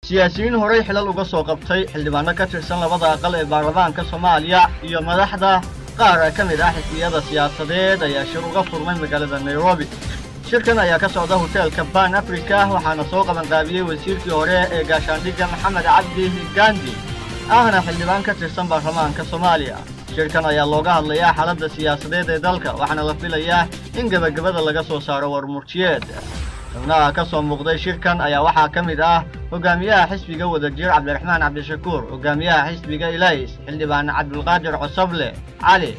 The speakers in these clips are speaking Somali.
siyaasiyiin horey xilal uga soo qabtay xildhibaano ka tirsan labada aqal ee baarlamaanka Soomaaliya iyo madaxda qaar ka mid ah xisbiyada siyaasadeed ayaa shir uga furmay magaalada Nairobi. shirkan ayaa ka socda hotelka Pan Africa waxaana soo qaban qaabiyay wasiirkii hore ee gaashaandhigga Maxamed Cabdi Gandi ahna xildhibaan ka tirsan baarlamaanka Soomaaliya. shirkan ayaa looga hadlayaa xaaladda siyaasadeed ee dalka waxaana la filayaa in gabagabada laga soo saaro warmurtiyeed. xubnaha ka soo muuqday shirkan ayaa waxaa ka mid ah hogaamiyaha xisbiga wadajir Cabdiraxmaan Cabdishakuur, hogaamiyaha xisbiga Ilays xildhibaan Cabdulqaadir Cusable Cali,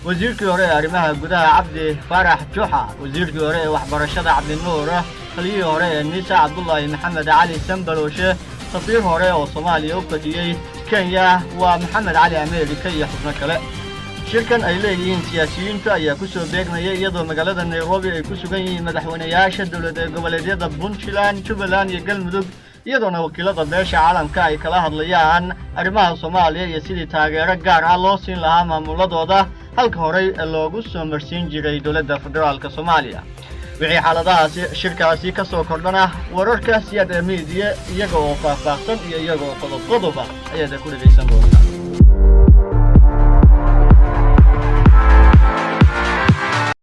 wasiirkii hore ee arrimaha gudaha Cabdi Farax Juxa, wasiirkii hore ee waxbarashada Cabdi Nuur, taliyihii hore ee Nisa Cabdullaahi Maxamed Cali Sambaloshe, safiir hore oo Soomaaliya u fadhiyay Kenya waa Maxamed Cali Ameerika iyo xubno kale. shirkan ay leeyihiin siyaasiyiinta ayaa ku soo beegmaya iyadoo magaalada Nairobi ay ku sugan yihiin madaxweynayaasha dawladda goboleedyada Puntland, Jubaland iyo Galmudug, iyadoona wakiilada beesha caalamka ay kala hadlayaan arrimaha Soomaaliya iyo sidii taageero gaar ah loo siin lahaa maamuladooda halka horey loogu soo marsiin jiray dawladda federaalka Soomaaliya. wixii xaaladahaasi shirkaasi ka soo kordhana wararka siyaasadda media iyaga oo faahfaahsan iyo iyaga oo qodob ayaad ku dhageysan doontaan.